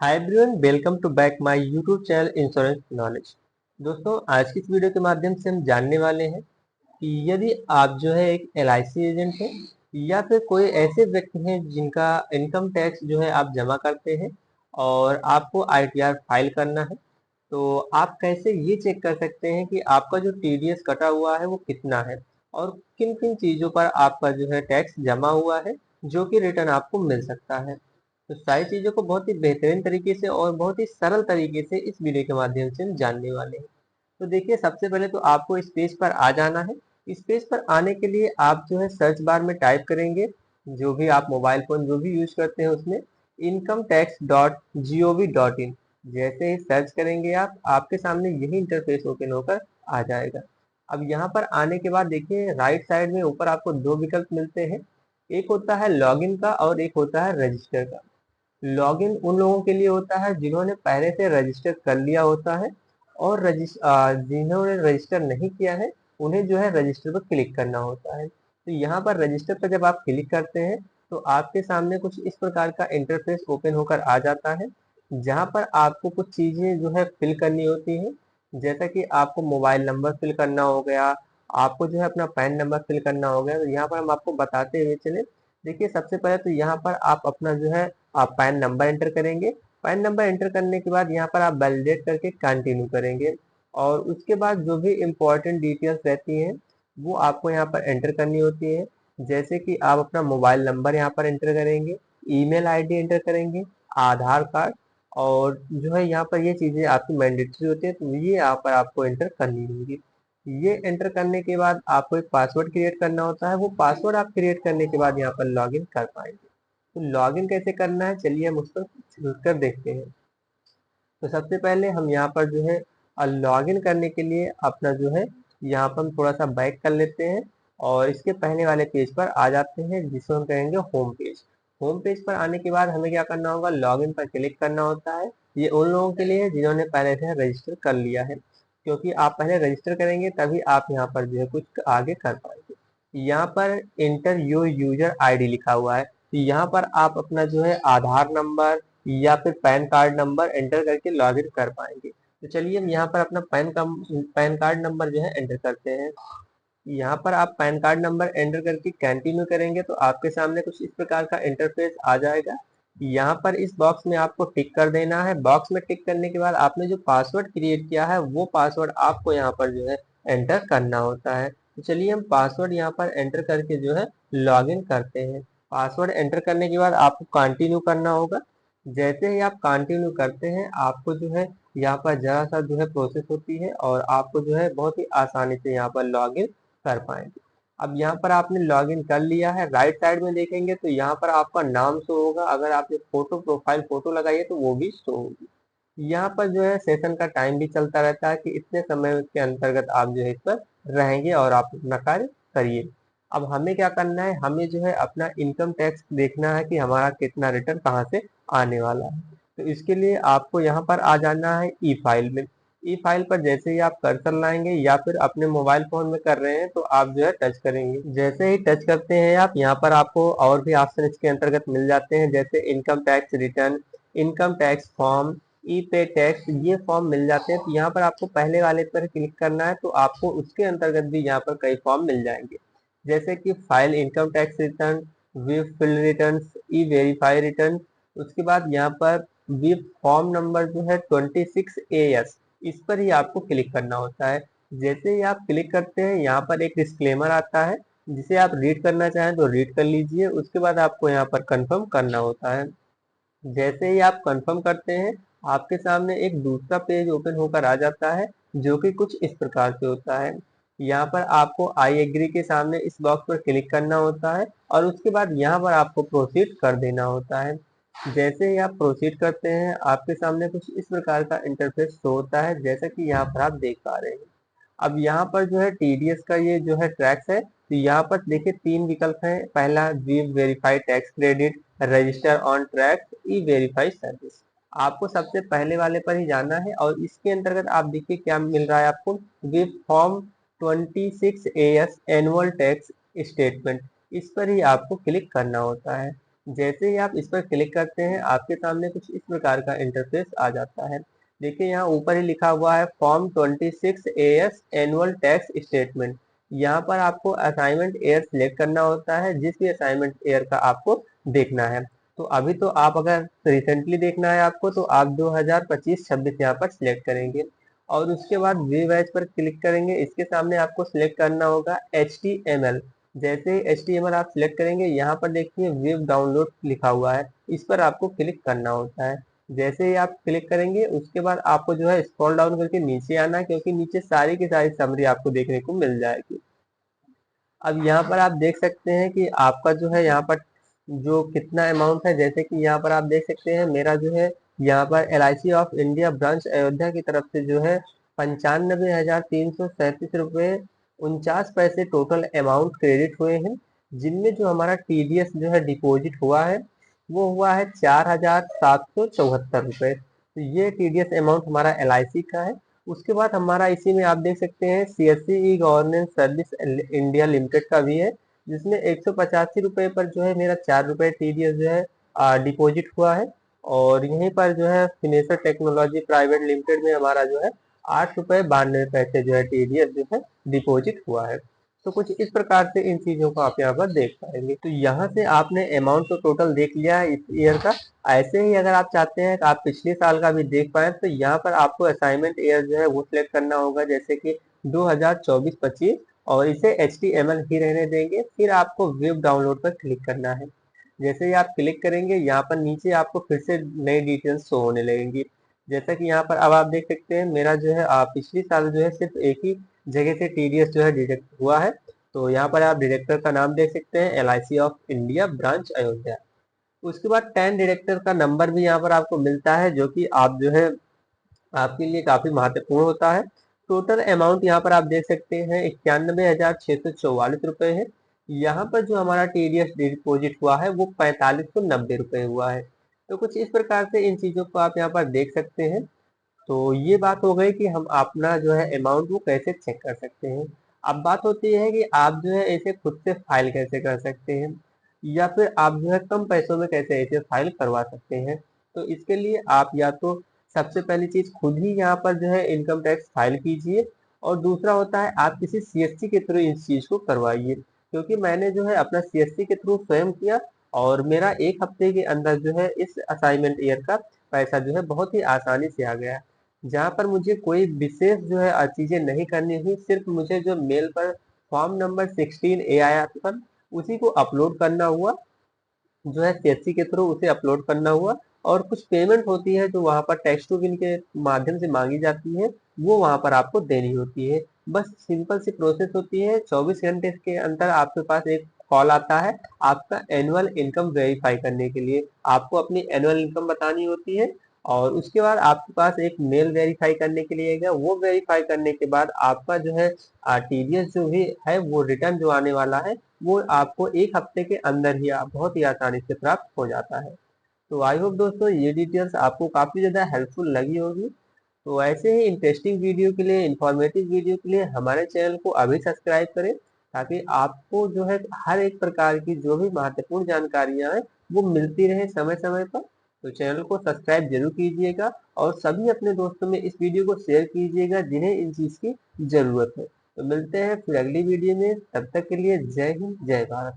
Hi everyone, welcome to back my YouTube channel insurance knowledge. दोस्तों, आज की इस वीडियो के माध्यम से हम जानने वाले हैं कि यदि आप जो है एक एलआईसी एजेंट हैं या फिर कोई ऐसे व्यक्ति हैं जिनका इनकम टैक्स जो है आप जमा करते हैं और आपको आईटीआर फाइल करना है, तो आप कैसे ये चेक कर सकते हैं कि आपका जो टीडीएस कटा हुआ है वो कितना है और किन किन चीज़ों पर आपका जो है टैक्स जमा हुआ है जो कि रिटर्न आपको मिल सकता है। तो सारी चीज़ों को बहुत ही बेहतरीन तरीके से और बहुत ही सरल तरीके से इस वीडियो के माध्यम से हम जानने वाले हैं। तो देखिए, सबसे पहले तो आपको इस पेज पर आ जाना है। इस पेज पर आने के लिए आप जो है सर्च बार में टाइप करेंगे, जो भी आप मोबाइल फ़ोन जो भी यूज़ करते हैं उसमें incometax.gov.in। जैसे ही सर्च करेंगे आप, आपके सामने यही इंटरफेस ओपन होकर आ जाएगा। अब यहाँ पर आने के बाद देखिए, राइट साइड में ऊपर आपको दो विकल्प मिलते हैं। एक होता है लॉगिन का और एक होता है रजिस्टर का। लॉगिन उन लोगों के लिए होता है जिन्होंने पहले से रजिस्टर कर लिया होता है, और जिन्होंने रजिस्टर नहीं किया है उन्हें जो है रजिस्टर पर क्लिक करना होता है। तो यहाँ पर रजिस्टर पर जब आप क्लिक करते हैं तो आपके सामने कुछ इस प्रकार का इंटरफेस ओपन होकर आ जाता है, जहाँ पर आपको कुछ चीज़ें जो है फिल करनी होती हैं। जैसा कि आपको मोबाइल नंबर फिल करना हो गया, आपको जो है अपना पैन नंबर फिल करना हो गया। तो यहाँ पर हम आपको बताते हुए चले। देखिए, सबसे पहले तो यहाँ पर आप अपना जो है आप पैन नंबर एंटर करेंगे। पैन नंबर एंटर करने के बाद यहाँ पर आप वैलिडेट करके कंटिन्यू करेंगे, और उसके बाद जो भी इम्पोर्टेंट डिटेल्स रहती हैं वो आपको यहाँ पर एंटर करनी होती है। जैसे कि आप अपना मोबाइल नंबर यहाँ पर एंटर करेंगे, ईमेल आईडी एंटर करेंगे, आधार कार्ड, और जो है यहाँ पर ये चीज़ें आपकी मैंडेटरी होती है, तो ये यहाँ पर आपको एंटर करनी होगी। ये एंटर करने के बाद आपको एक पासवर्ड क्रिएट करना होता है। वो पासवर्ड आप क्रिएट करने के बाद यहाँ पर लॉगिन कर पाएंगे। तो लॉगिन कैसे करना है, चलिए हम उस पर चलकर देखते हैं। तो सबसे पहले हम यहाँ पर जो है लॉगिन करने के लिए अपना जो है यहाँ पर हम थोड़ा सा बैक कर लेते हैं और इसके पहले वाले पेज पर आ जाते हैं, जिसको हम कहेंगे होम पेज। होम पेज पर आने के बाद हमें क्या करना होगा, लॉगिन पर क्लिक करना होता है। ये उन लोगों के लिए है जिन्होंने पहले से रजिस्टर कर लिया है, क्योंकि आप पहले रजिस्टर करेंगे तभी आप यहाँ पर जो है कुछ आगे कर पाएंगे। यहाँ पर इंटर योर यूजर आईडी लिखा हुआ है, तो यहाँ पर आप अपना जो है आधार नंबर या फिर पैन कार्ड नंबर एंटर करके लॉगिन कर पाएंगे। तो चलिए हम यहाँ पर अपना पैन कार्ड नंबर जो है एंटर करते हैं। यहाँ पर आप पैन कार्ड नंबर एंटर करके कंटिन्यू करेंगे तो आपके सामने कुछ इस प्रकार का इंटरफेस आ जाएगा। यहाँ पर इस बॉक्स में आपको टिक कर देना है। बॉक्स में टिक करने के बाद आपने जो पासवर्ड क्रिएट किया है वो पासवर्ड आपको यहाँ पर जो है एंटर करना होता है। तो चलिए हम पासवर्ड यहाँ पर एंटर करके जो है लॉगिन करते हैं। पासवर्ड एंटर करने के बाद आपको कंटिन्यू करना होगा। जैसे ही आप कंटिन्यू करते हैं आपको जो है यहाँ पर जरा सा जो है प्रोसेस होती है और आपको जो है बहुत ही आसानी से यहाँ पर लॉगिन कर पाएंगे। अब यहाँ पर आपने लॉगिन कर लिया है। राइट साइड में देखेंगे तो यहाँ पर आपका नाम शो होगा। अगर आपने फोटो प्रोफाइल फोटो लगाई है तो वो भी शो होगी। यहाँ पर जो है सेशन का टाइम भी चलता रहता है कि इतने समय के अंतर्गत आप जो है इस पर रहेंगे और आप अपना कार्य करिए। अब हमें क्या करना है, हमें जो है अपना इनकम टैक्स देखना है कि हमारा कितना रिटर्न कहाँ से आने वाला है। तो इसके लिए आपको यहाँ पर आ जाना है ई फाइल में। ई फाइल पर जैसे ही आप कर्सर लाएंगे या फिर अपने मोबाइल फोन में कर रहे हैं तो आप जो है टच करेंगे। जैसे ही टच करते हैं आप, यहाँ पर आपको और भी ऑप्शन इसके अंतर्गत मिल जाते हैं, जैसे income tax return, income tax form, e pay tax, ये फॉर्म मिल जाते हैं। तो यहाँ पर आपको पहले वाले पर क्लिक करना है तो आपको उसके अंतर्गत भी यहाँ पर कई फॉर्म मिल जाएंगे, जैसे कि file income tax return, view filed return, e verify return. उसके बाद यहाँ पर वी फॉर्म नंबर जो है 26AS, इस पर ही आपको क्लिक करना होता है। जैसे ही आप क्लिक करते हैं यहाँ पर एक डिस्क्लेमर आता है, जिसे आप रीड करना चाहें तो रीड कर लीजिए। उसके बाद आपको यहाँ पर कंफर्म करना होता है। जैसे ही आप कंफर्म करते हैं आपके सामने एक दूसरा पेज ओपन होकर आ जाता है, जो कि कुछ इस प्रकार से होता है। यहाँ पर आपको आई एग्री के सामने इस बॉक्स पर क्लिक करना होता है और उसके बाद यहाँ पर आपको प्रोसीड कर देना होता है। जैसे ही आप प्रोसीड करते हैं आपके सामने कुछ इस प्रकार का इंटरफेस शो होता है, जैसा कि यहाँ पर आप देख पा रहे हैं। अब यहाँ पर जो है टीडीएस का ये जो है टैक्स है, तो यहाँ पर देखिए तीन विकल्प हैं। पहला view verify tax credit, register on TRACES, e verify service. आपको सबसे पहले वाले पर ही जाना है और इसके अंतर्गत आप देखिए क्या मिल रहा है आपको, view form 26AS annual tax statement, इस पर ही आपको क्लिक करना होता है। जैसे ही आप इस पर क्लिक करते हैं आपके सामने कुछ इस प्रकार का इंटरफेस आ जाता है। देखिए यहाँ ऊपर ही लिखा हुआ है form 26 as annual tax statement. यहाँ पर आपको असाइनमेंट ईयर सिलेक्ट करना होता है, जिस भी असाइनमेंट ईयर का आपको देखना है। तो अभी तो आप अगर रिसेंटली देखना है आपको तो आप 2025-26 यहाँ पर सिलेक्ट करेंगे और उसके बाद व्यू बैच पर क्लिक करेंगे। इसके सामने आपको सिलेक्ट करना होगा HTML। जैसे ही HTML आप सिलेक्ट करेंगे यहाँ पर देखिए वेब डाउनलोड लिखा हुआ है, इस पर आपको क्लिक करना होता है। जैसे ही आप क्लिक करेंगे उसके बाद आपको जो है स्क्रॉल डाउन करके नीचे आना है, क्योंकि नीचे सारी की सारी समरी आपको देखने को मिल जाएगी। अब यहाँ पर आप देख सकते हैं कि आपका जो है यहाँ पर जो कितना अमाउंट है, जैसे कि यहाँ पर आप देख सकते हैं मेरा जो है यहाँ पर LIC of India branch Ayodhya की तरफ से जो है 95,337 रुपये 49 पैसे टोटल अमाउंट क्रेडिट हुए हैं, जिनमें जो हमारा TDS जो है डिपॉजिट हुआ है वो हुआ है 4,774 रुपये। तो ये TDS अमाउंट हमारा LIC का है। उसके बाद हमारा इसी में आप देख सकते हैं CSC e governance service India limited का भी है, जिसमें 185 रुपये पर जो है मेरा 4 रुपये TDS जो है डिपॉजिट हुआ है। और यहीं पर जो है फिनेसर टेक्नोलॉजी प्राइवेट लिमिटेड में हमारा जो है 8 रुपये 92 पैसे जो है TDS जो है डिपॉजिट हुआ है। तो कुछ इस प्रकार से इन चीजों को आप यहाँ पर देख पाएंगे। तो यहाँ से आपने अमाउंट तो टोटल देख लिया है इस ईयर का। ऐसे ही अगर आप चाहते हैं कि आप पिछले साल का भी देख पाए तो यहाँ पर आपको असाइनमेंट ईयर जो है वो सिलेक्ट करना होगा, जैसे कि 2024-25, और इसे HTML ही रहने देंगे। फिर आपको वेब डाउनलोड पर क्लिक करना है। जैसे ही आप क्लिक करेंगे यहाँ पर नीचे आपको फिर से नई डिटेल्स शो होने लगेंगी। जैसा कि यहाँ पर अब आप देख सकते हैं मेरा जो है पिछली साल जो है सिर्फ एक ही जगह से TDS जो है डिडक्ट हुआ है। तो यहाँ पर आप डायरेक्टर का नाम देख सकते हैं LIC of India branch Ayodhya. उसके बाद 10 डायरेक्टर का नंबर भी यहाँ पर आपको मिलता है, जो कि आप जो है आपके लिए काफी महत्वपूर्ण होता है। टोटल अमाउंट यहाँ पर आप देख सकते हैं 91,644 रुपये है। यहाँ पर जो हमारा TDS डिपॉजिट हुआ है वो 4590 रुपये हुआ है। तो कुछ इस प्रकार से इन चीजों को आप यहाँ पर देख सकते हैं। तो ये बात हो गई कि हम अपना जो है अमाउंट वो कैसे चेक कर सकते हैं। अब बात होती है कि आप जो है इसे खुद से फाइल कैसे कर सकते हैं, या फिर आप जो है कम पैसों में कैसे इसे फाइल करवा सकते हैं। तो इसके लिए आप या तो सबसे पहली चीज खुद ही यहाँ पर जो है इनकम टैक्स फाइल कीजिए, और दूसरा होता है आप किसी CSC के थ्रू इस चीज को करवाइए। क्योंकि मैंने जो है अपना CSC के थ्रू स्वयं किया और मेरा 1 हफ्ते के अंदर जो है इस असाइनमेंट ईयर का पैसा जो है बहुत ही आसानी से आ गया, जहाँ पर मुझे कोई विशेष जो है चीजें नहीं करनी हुई। सिर्फ मुझे जो मेल पर फॉर्म नंबर 16A आया था उसी को अपलोड करना हुआ, जो है CSC के थ्रू उसे अपलोड करना हुआ, और कुछ पेमेंट होती है जो वहाँ पर टेक्स्ट टू विन के माध्यम से मांगी जाती है, वो वहाँ पर आपको देनी होती है। बस सिंपल सी प्रोसेस होती है। 24 घंटे के अंदर आपके पास एक कॉल आता है आपका एनुअल इनकम वेरीफाई करने के लिए। आपको अपनी एनुअल इनकम बतानी होती है, और उसके बाद आपके पास एक मेल वेरीफाई करने के लिए आएगा। वो वेरीफाई करने के बाद आपका जो है TDS जो भी है वो रिटर्न जो आने वाला है वो आपको 1 हफ्ते के अंदर ही बहुत ही आसानी से प्राप्त हो जाता है। तो आई होप दोस्तों ये डिटेल्स आपको काफी ज्यादा हेल्पफुल लगी होगी। तो ऐसे ही इंटरेस्टिंग वीडियो के लिए, इंफॉर्मेटिव वीडियो के लिए हमारे चैनल को अभी सब्सक्राइब करें, ताकि आपको जो है हर एक प्रकार की जो भी महत्वपूर्ण जानकारियां हैं वो मिलती रहे समय समय पर। तो चैनल को सब्सक्राइब जरूर कीजिएगा, और सभी अपने दोस्तों में इस वीडियो को शेयर कीजिएगा जिन्हें इन चीज की जरूरत है। तो मिलते हैं फिर अगली वीडियो में, तब तक के लिए जय हिंद जय भारत।